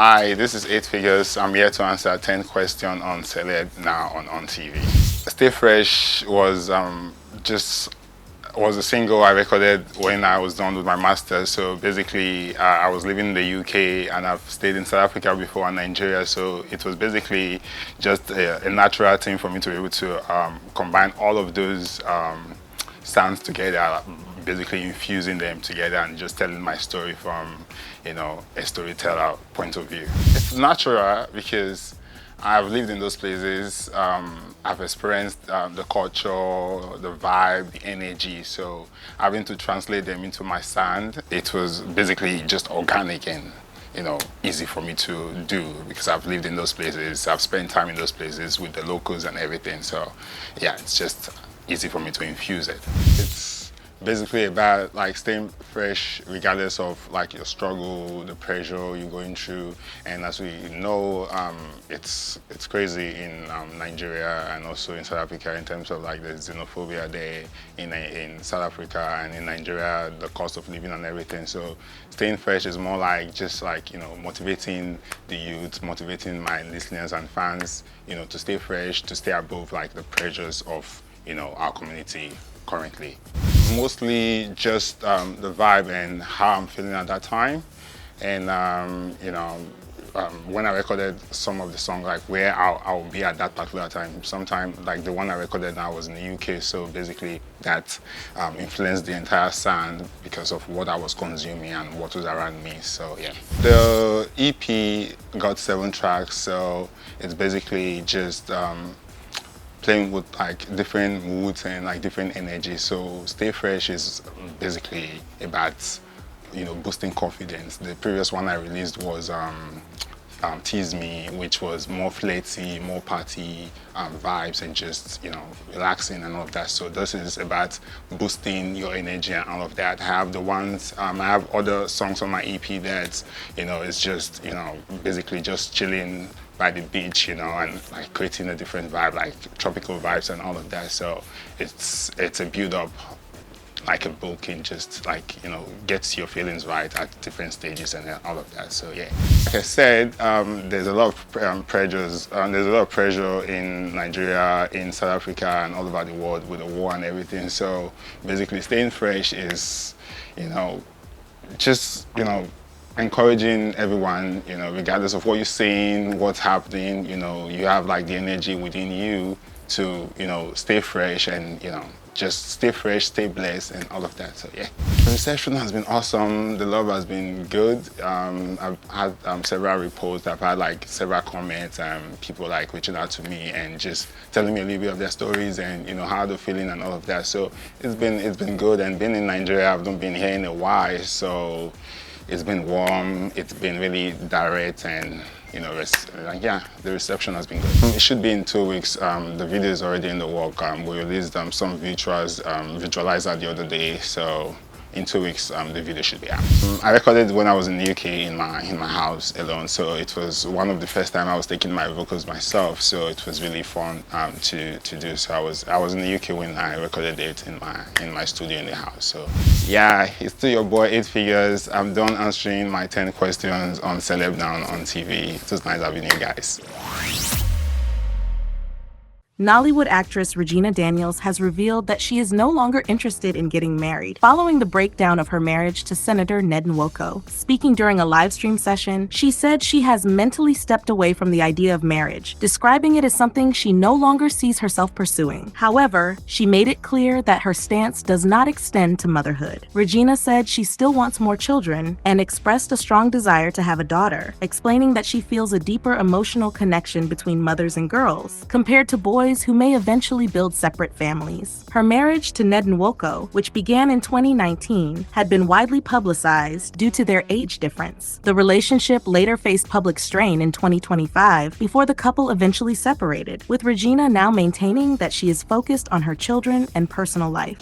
Hi, this is 8 Figures. I'm here to answer 10 questions on Celeb Now on TV. Stay Fresh just was a single I recorded when I was done with my master's. So basically, I was living in the UK and I've stayed in South Africa before and Nigeria. So it was basically just a natural thing for me to be able to combine all of those sounds together, basically infusing them together and just telling my story from, a storyteller point of view. It's natural because I've lived in those places. I've experienced the culture, the vibe, the energy. So having to translate them into my sound, it was basically just organic and easy for me to do because I've lived in those places. I've spent time in those places with the locals and everything. So yeah, it's just easy for me to infuse it. It's basically about like staying fresh regardless of like your struggle, the pressure you're going through. And as we know, it's crazy in Nigeria and also in South Africa in terms of like the xenophobia there in South Africa, and in Nigeria the cost of living and everything. So staying fresh is more like just like motivating the youth, motivating my listeners and fans to stay fresh, to stay above like the pressures of our community currently. Mostly just the vibe and how I'm feeling at that time, and when I recorded some of the songs, like where I'll be at that particular time. Sometime like the one I recorded now was in the UK, so basically that influenced the entire sound because of what I was consuming and what was around me. So yeah, the EP got 7 tracks, so it's basically just playing with like different moods and like different energies. So Stay Fresh is basically about boosting confidence. The previous one I released was Tease Me, which was more flirty, more party vibes and just relaxing and all of that. So this is about boosting your energy and all of that. I have I have other songs on my EP that it's just basically just chilling by the beach, and like creating a different vibe, like tropical vibes and all of that. So it's a build up, like a book, and just like gets your feelings right at different stages and all of that. So yeah, like I said, there's a lot of pressures. There's a lot of pressure in Nigeria, in South Africa, and all over the world with the war and everything. So basically, staying fresh is, just encouraging everyone, regardless of what you're saying, what's happening, you have like the energy within you to, stay fresh and, just stay fresh, stay blessed and all of that. So yeah, the reception has been awesome. The love has been good. I've had several reports. I've had like several comments and people like reaching out to me and just telling me a little bit of their stories and how they're feeling and all of that. So it's been good. And being in Nigeria, I've not been here in a while, so it's been warm. It's been really direct and yeah, the reception has been good. It should be in 2 weeks. The video is already in the work. We released some visualizer the other day, so in 2 weeks the video should be out. I recorded when I was in the UK in my house alone, so it was one of the first time I was taking my vocals myself, so it was really fun to do. So I was in the UK when I recorded it in my studio in the house. So yeah, it's still your boy 8 Figures. I'm done answering my 10 questions on Celeb Now on TV. It was nice having you guys. Nollywood actress Regina Daniels has revealed that she is no longer interested in getting married, following the breakdown of her marriage to Senator Ned Nwoko. Speaking during a live stream session, she said she has mentally stepped away from the idea of marriage, describing it as something she no longer sees herself pursuing. However, she made it clear that her stance does not extend to motherhood. Regina said she still wants more children and expressed a strong desire to have a daughter, explaining that she feels a deeper emotional connection between mothers and girls, compared to boys who may eventually build separate families. Her marriage to Ned Nwoko, which began in 2019, had been widely publicized due to their age difference. The relationship later faced public strain in 2025 before the couple eventually separated, with Regina now maintaining that she is focused on her children and personal life.